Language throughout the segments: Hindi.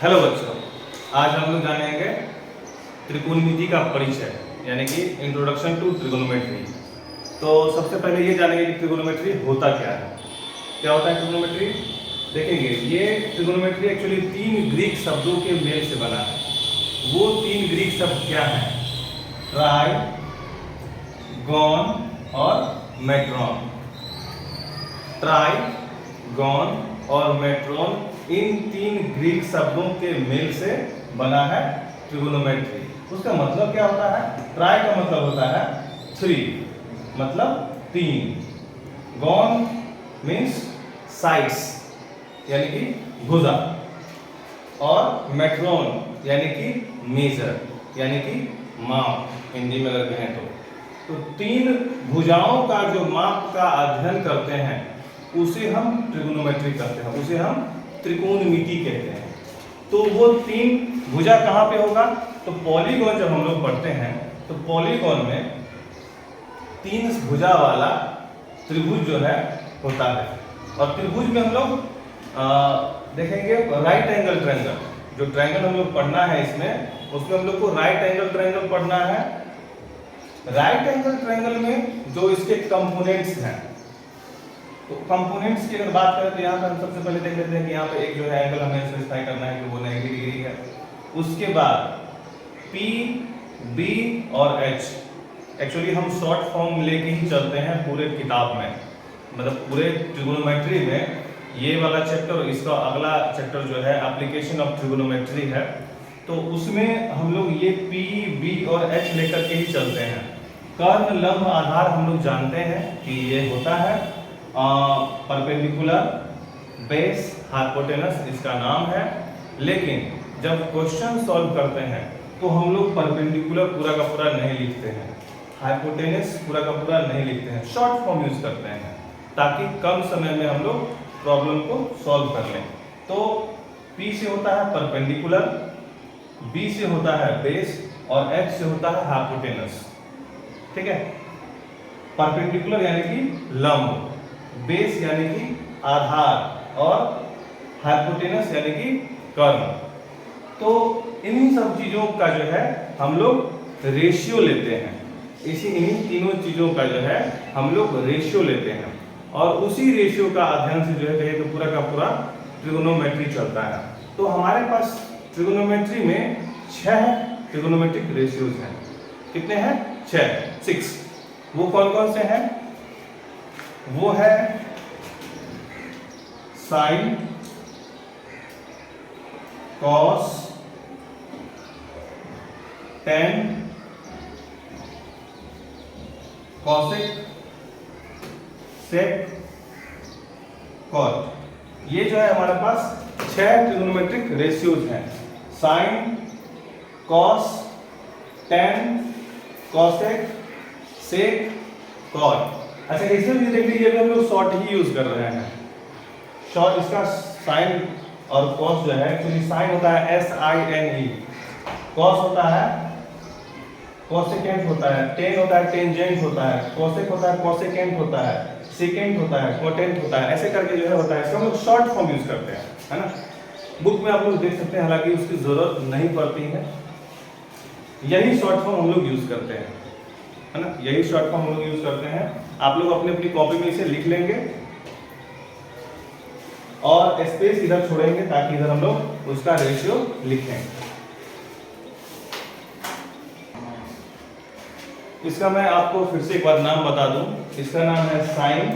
हेलो बच्चों, आज हम लोग जानेंगे त्रिकोणमिति का परिचय यानी कि इंट्रोडक्शन टू ट्रिगोनोमेट्री। तो सबसे पहले ये जानेंगे कि ट्रिगोनोमेट्री होता क्या है। क्या होता है ट्रिगोनोमेट्री? देखेंगे, ये ट्रिगोनोमेट्री एक्चुअली 3 ग्रीक शब्दों के मेल से बना है। वो 3 ग्रीक शब्द क्या हैं? ट्राई, गॉन और मेट्रॉन। ट्राई, गॉन और मेट्रॉन, इन 3 ग्रीक शब्दों के मेल से बना है ट्रिगोनोमेट्री। उसका मतलब क्या होता है? ट्राई का मतलब होता है 3, मतलब 3। गॉन मीन्स साइड्स यानी कि भुजा, और मेट्रॉन यानी कि मेजर यानी कि माप, हिंदी में अगर कहें तो 3 भुजाओं का जो माप का अध्ययन करते हैं उसे हम ट्रिगोनोमेट्री कहते हैं, उसे हम त्रिकोणमिति कहते हैं। तो वो 3 भुजा कहाँ पे होगा? तो पॉलीगॉन जब हम लोग पढ़ते हैं तो पॉलीगॉन में 3 भुजा वाला त्रिभुज जो है होता है। और त्रिभुज में हम लोग देखेंगे राइट एंगल ट्रायंगल। जो ट्रायंगल हम लोग पढ़ना है इसमें, उसमें हम लोग को राइट एंगल ट्रायंगल पढ़ना है। राइट एंगल ट्रायंगल में जो इसके कंपोनेंट्स हैं, तो कंपोनेंट्स की अगर बात करें तो यहाँ पर हम सबसे पहले देख लेते हैं कि यहाँ पे एक जो है एंगल हमें स्पेसिफाई करना है कि वो 90 डिग्री है। उसके बाद P, B और H, एक्चुअली हम शॉर्ट फॉर्म लेके ही चलते हैं पूरे किताब में, मतलब पूरे ट्रिगोनोमेट्री में। ये वाला चैप्टर और इसका अगला चैप्टर जो है एप्लीकेशन ऑफ ट्रिगोनोमेट्री है, तो उसमें हम लोग ये P, B और H लेकर के ही चलते हैं। कर्ण, लंब, आधार हम लोग जानते हैं कि ये होता है परपेंडिकुलर, बेस, हाइपोटेनस इसका नाम है। लेकिन जब क्वेश्चन सॉल्व करते हैं तो हम लोग परपेंडिकुलर पूरा का पूरा नहीं लिखते हैं, हाइपोटेनस पूरा का पूरा नहीं लिखते हैं, शॉर्ट फॉर्म यूज करते हैं ताकि कम समय में हम लोग प्रॉब्लम को सॉल्व कर लें। तो P से होता है परपेंडिकुलर, B से होता है बेस और H से होता है हाइपोटेनस। ठीक है, परपेंडिकुलर यानी कि लंब, बेस यानी कि आधार और हाइपोटेनस यानी कि कर्ण। तो इन्हीं सब चीजों का जो है हम लोग रेशियो लेते हैं। इन्हीं तीनों चीजों का जो है हम लोग रेशियो लेते हैं, और उसी रेशियो का अध्ययन से जो है कहे तो पूरा का पूरा ट्रिगोनोमेट्री चलता है। तो हमारे पास ट्रिगोनोमेट्री में 6 ट्रिगोनोमेट्रिक रेशियोज हैं। कितने हैं? 6। वो कौन कौन से हैं? वो है साइन, कॉस, टेन, कॉसेक, सेक, कॉट। ये जो है हमारे पास 6 ट्रिगोनोमेट्रिक रेशियोज हैं। साइन, कॉस, टेन, कॉसेक, सेक, कॉट। अच्छा, इसमें भी देख लीजिए, हम लोग शॉर्ट ही यूज कर रहे हैं। शॉर्ट इसका साइन और कॉस जो है, एक्चुअली साइन होता है SINE, कॉस होता है कोसेकेंट होता है, टेन होता है टेंजेंट होता है, कोसेक होता है कोसेकेंट होता है, सेकेंट होता है कोटेंट होता है, ऐसे करके जो है होता है। इसका हम लोग शॉर्ट फॉर्म यूज करते हैं, है ना। बुक में आप लोग देख सकते हैं, हालांकि उसकी जरूरत नहीं पड़ती है। यही शॉर्ट फॉर्म हम लोग यूज करते हैं, है ना, यही शॉर्ट फॉर्म हम लोग यूज करते हैं। आप लोग अपनी अपनी कॉपी में इसे लिख लेंगे और स्पेस इधर छोड़ेंगे ताकि इधर हम लोग उसका रेशियो लिखें। इसका मैं आपको फिर से एक बार नाम बता दूं। इसका नाम है साइन,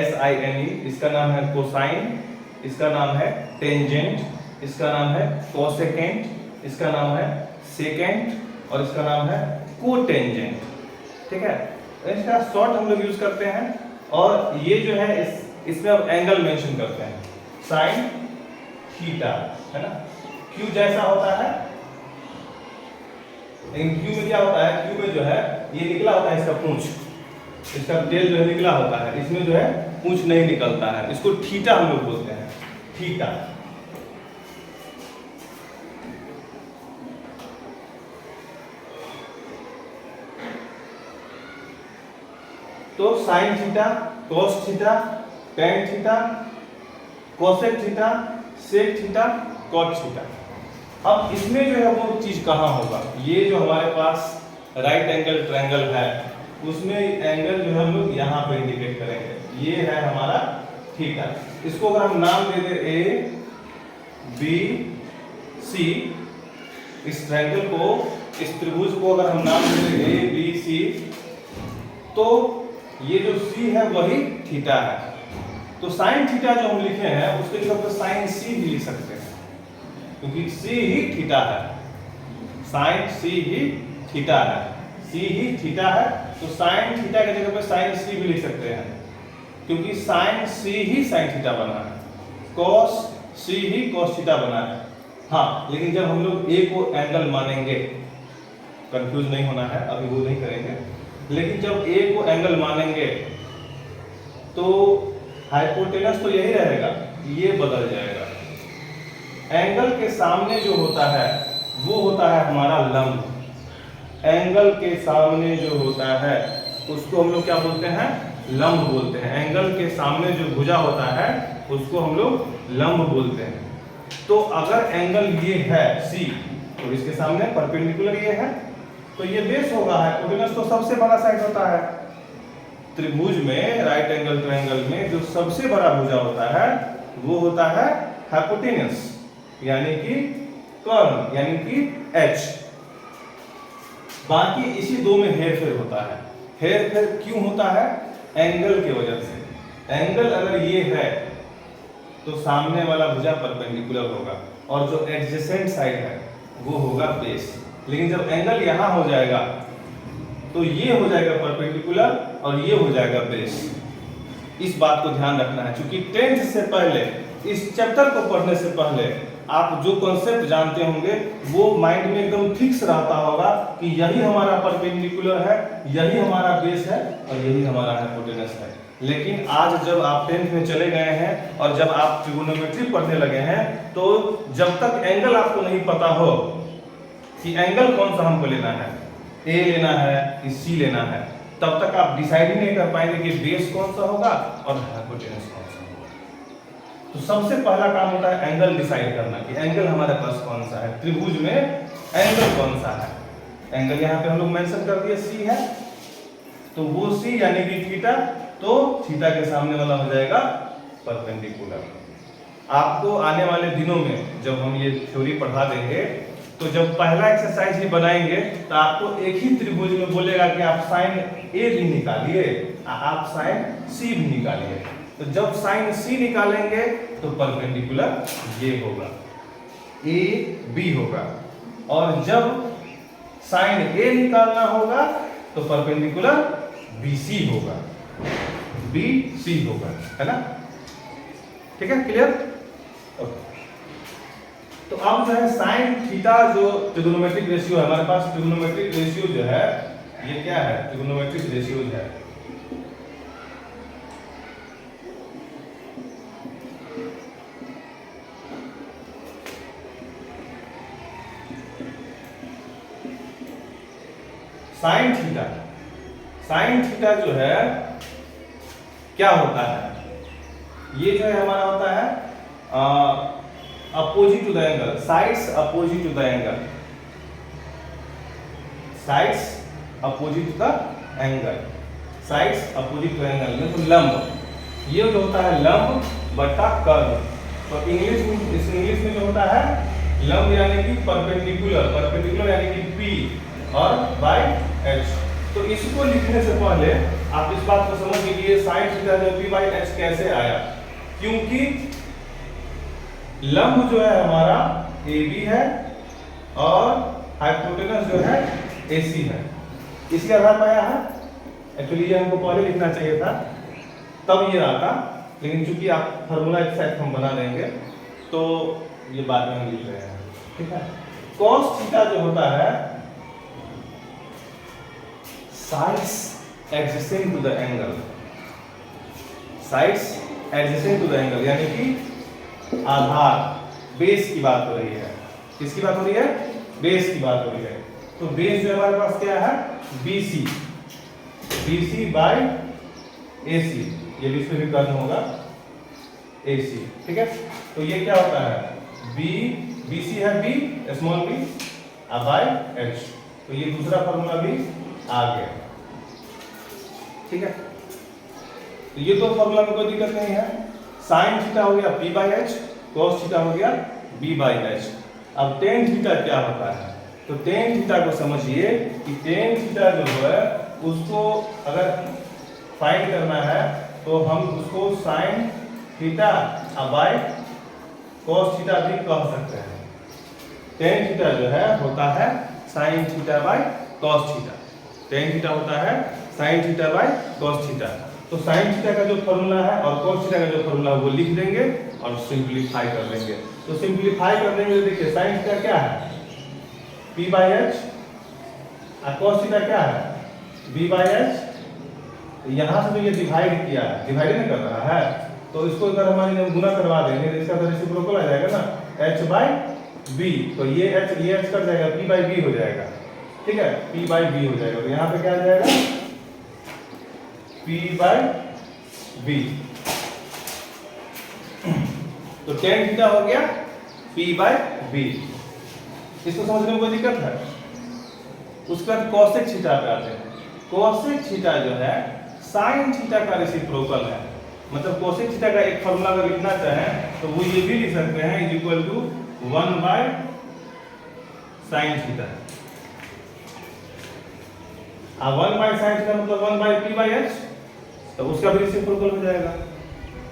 SINE, इसका नाम है कोसाइन, इसका नाम है टेंजेंट, इसका नाम है कोसेकेंट, इसका नाम है सेकेंट और इसका नाम है कोटेंजेंट। ठीक है, इसका शॉर्ट हम लोग यूज करते हैं। और ये जो है इसमें अब एंगल मेंशन करते हैं, साइन थीटा, है ना। क्यू जैसा होता है, लेकिन क्यू में क्या होता है? क्यू में जो है ये निकला होता है इसका पूंछ, इसका टेल जो है निकला होता है, इसमें जो है पूंछ नहीं निकलता है। इसको थीटा हम लोग बोलते हैं, थीटा। तो sine theta, cos theta, tan theta, cosec theta, sec theta, cot theta, अब इसमें जो है वो चीज कहाँ होगा, ये जो हमारे पास राइट एंगल ट्रायंगल है उसमें एंगल जो है हम लोग यहाँ पे इंडिकेट करेंगे, ये है हमारा थीटा। इसको अगर हम नाम दे दे ए बी सी, इस ट्रायंगल को, इस त्रिभुज को अगर हम नाम दे दे ए बी सी, तो ये जो सी है वही थीटा है। तो साइन थीटा जो हम लिखे हैं उसके जगह पर साइन सी भी लिख सकते हैं, क्योंकि सी ही थीटा है, साइन सी ही थीटा है, सी ही थीटा है। तो साइन थीटा की जगह पे साइन सी भी लिख सकते हैं, क्योंकि साइन सी ही साइन थीटा बना है, कॉस सी ही कॉस थीटा बना है। हाँ, लेकिन जब हम लोग ए को एंगल मानेंगे, कंफ्यूज नहीं होना है, अभी वो नहीं करेंगे, लेकिन जब ए को एंगल मानेंगे तो हाइपोटेनस तो यही रहेगा, ये बदल जाएगा। एंगल के सामने जो होता है वो होता है हमारा लंब, एंगल के सामने जो होता है उसको हम लोग क्या बोलते हैं, लंब बोलते हैं। एंगल के सामने जो भुजा होता है उसको हम लोग लंब बोलते हैं। तो अगर एंगल ये है सी, तो इसके सामने परपेंडिकुलर ये है, तो ये बेस होगा। हाइपोटेनस तो सबसे बड़ा साइड होता है त्रिभुज में, राइट एंगल ट्रायंगल में जो सबसे बड़ा भुजा होता है वो होता है हाइपोटेनस, यानी कि कर्ण, यानी कि एच। बाकी इसी दो में हेरफेर होता है। हेरफेर क्यों होता है, एंगल के वजह से। एंगल अगर ये है तो सामने वाला भुजा परपेंडिकुलर होगा, और जो एडजेसेंट साइड है वो होगा बेस। लेकिन जब एंगल यहाँ हो जाएगा तो ये हो जाएगा परपेंडिकुलर और ये हो जाएगा बेस। इस बात को ध्यान रखना है, क्योंकि 10th से पहले, इस चैप्टर को पढ़ने से पहले आप जो कॉन्सेप्ट जानते होंगे वो माइंड में एकदम फिक्स रहता होगा कि यही हमारा परपेंडिकुलर है, यही हमारा बेस है और यही हमारा हाइपोटेनस है। लेकिन आज जब आप 10th में चले गए हैं और जब आप ट्रिगोनोमेट्री पढ़ने लगे हैं, तो जब तक एंगल आपको नहीं पता हो कि एंगल कौन सा हमको लेना है, ए लेना है कि सी लेना है, तब तक आप डिसाइड ही नहीं कर पाएंगे कि बेस कौन सा होगा और हाइपोटेनस कौन सा होगा। तो सबसे पहला काम होता है एंगल डिसाइड करना कि एंगल हमारे पास कौन सा है, त्रिभुज में एंगल कौन सा है। एंगल यहाँ पे हम लोग मेंशन कर दिए सी है, तो वो सी यानी कि थीटा, तो थीटा के सामने वाला हो जाएगा परपेंडिकुलर। आपको आने वाले दिनों में जब हम ये थ्योरी पढ़ा देंगे, तो जब पहला एक्सरसाइज ही बनाएंगे तो आपको एक ही त्रिभुज में बोलेगा कि आप साइन ए भी निकालिए, आप साइन सी भी निकालिए। तो जब साइन सी निकालेंगे तो परपेंडिकुलर ये होगा, ए बी होगा, और जब साइन ए निकालना होगा तो परपेंडिकुलर बी सी होगा, बी सी होगा, है ना। ठीक है, क्लियर। ओके, तो अब जो है साइन थीटा जो ट्रिगोनोमेट्रिक रेशियो है हमारे पास, ट्रिगोनोमेट्रिक रेशियो जो है ये क्या है, ट्रिगोनोमेट्रिक रेशियो है साइन थीटा। साइन थीटा जो है क्या होता है, ये जो है हमारा होता है opposite to the angle, sides opposite to the angle, sides opposite to the angle, sides opposite to angle में तो लंब, ये जो होता है लंब बटा कर्व। तो इंग्लिश में जो होता है लंब यानी कि परपेंडिकुलर, परपेंडिकुलर यानी कि P और बाय H। तो इसको लिखने से पहले आप इस बात को समझ लीजिए साइन थीटा जो P बाय H कैसे आया, क्योंकि लंब जो है हमारा AB है और हाइपोटेनस जो है AC है, इसके आधार पर आया है। एक्चुअली ये हमको पहले लिखना चाहिए था, तब ये आता, लेकिन चूंकि आप फार्मूला एक साथ हम बना देंगे तो ये बाद में हम लिख रहे हैं। ठीक है, cos थीटा जो होता है sides adjacent to the angle, sides adjacent to the angle यानी कि आधार, बेस की बात हो रही है। किसकी बात हो रही है, बेस की बात हो रही है। तो बेस जो हमारे पास क्या है, BC, BC बाय AC, ये भी इसमें भी कर्न होगा AC। ठीक है, तो ये क्या होता है B BC है B small b by h। तो ये दूसरा फॉर्मूला भी आ गया। ठीक है, तो ये दो फॉर्मूला में कोई दिक्कत नहीं है। साइन थीटा हो गया p by h, cos theta हो गया b बाई h। अब टेन थीटा क्या होता है? तो टेन थीटा को समझिए कि टेन थीटा जो है उसको अगर फाइंड करना है तो हम उसको sine theta by cos theta भी कह सकते हैं। टेन थीटा जो है होता है sine theta by cos theta. Tan theta होता है sine theta by cos theta. तो साइन थीटा का जो फॉर्मूला है और cos थीटा का जो फॉर्मूला है वो लिख देंगे और सिंपलीफाई कर लेंगे। तो सिंपलीफाई कर लेंगे, देखिए साइन थीटा क्या है p बाई h और cos थीटा क्या है b बाई h। यहाँ से तो ये डिवाइड किया है, डिवाइड नहीं कर रहा है, तो इसको अगर हमारे लिए गुना करवा देंगे तो इसका तो रेसिप्रोकल आ जाएगा ना, h बाई b। तो ये h कट जाएगा, p बाई b हो जाएगा। ठीक है, p बाई b हो जाएगा। तो यहाँ पे क्या आ जाएगा p बाई b। तो टेन थीटा हो गया p बाई b। इसको समझने में कोई दिक्कत है? उसके बाद कोसेक थीटा पे आते हैं। कोसेक थीटा जो है साइन थीटा का रेसिप्रोकल है। मतलब कोसेक थीटा का एक फॉर्मूला अगर लिखना चाहें तो वो ये भी लिख सकते हैं is equal to 1 by sine theta. 1 by sine theta मतलब 1 बाय p बाई h, तो उसका भी रेसिप्रोकल हो जाएगा।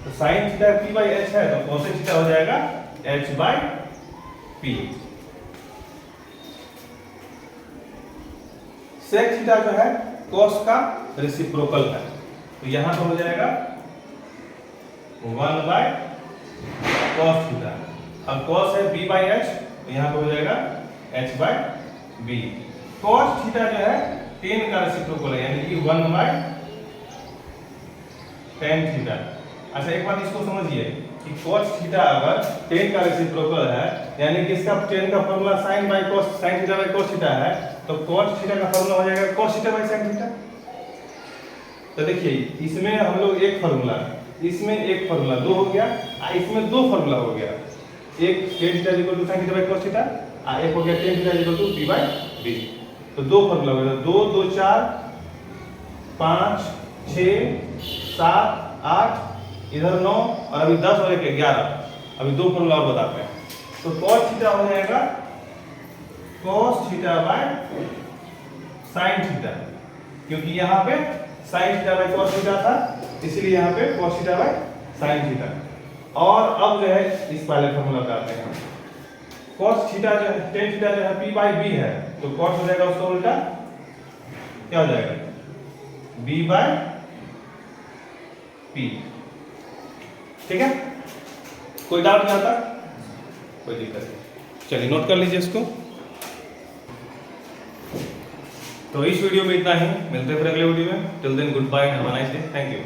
तो sine theta p by h है तो कोसेक थीटा हो जाएगा h by p। Sec theta जो है cos का रेसिप्रोकल है, तो यहां पर हो जाएगा 1 बाय cos थीटा। अब cos है b बाई h, तो यहां पर हो जाएगा h by b। cos theta जो है टेन का रेसिप्रोकल है, यानी कि 1 बाय टेन थीटा। अच्छा एक बात इसको समझिए कि cos थीटा अगर टेन का रेसिप्रोकल है, यानी कि इसका टेन का formula sin by cos, sin theta by cos theta है, तो cos थीटा का फॉर्मूला हो जाएगा cos theta by sin theta. तो देखिए इसमें हम लोग एक फॉर्मूला, इसमें एक फॉर्मूला दो हो गया, इसमें दो फॉर्मूला हो गया। एक tan theta equal to sin theta by cos theta, एक हो गया tan theta equal to p by b। तो दो फॉर्मूला हो गया, 2 2 4 5 6 7 8, इधर 9 और अभी 10 और 1 11। अभी दो फॉर्मूला और बताते हैं। तो cos थीटा हो जाएगा cos theta by sin theta, क्योंकि यहाँ पे sin theta by cos theta था, इसलिए यहाँ पे cos theta by sin theta. और अब जो है इस पहले फॉर्मूला पे आते हैं। cos थीटा जो है tan थीटा जो है p बाय b है, तो cos हो जाएगा उसका उल्टा, क्या हो जाएगा b बाय p। ठीक है, कोई डाउट नहीं आता? कोई दिक्कत नहीं, चलिए नोट कर लीजिए इसको। तो इस वीडियो में इतना ही, मिलते हैं फिर अगले वीडियो में। Till then goodbye, have a nice day, thank you.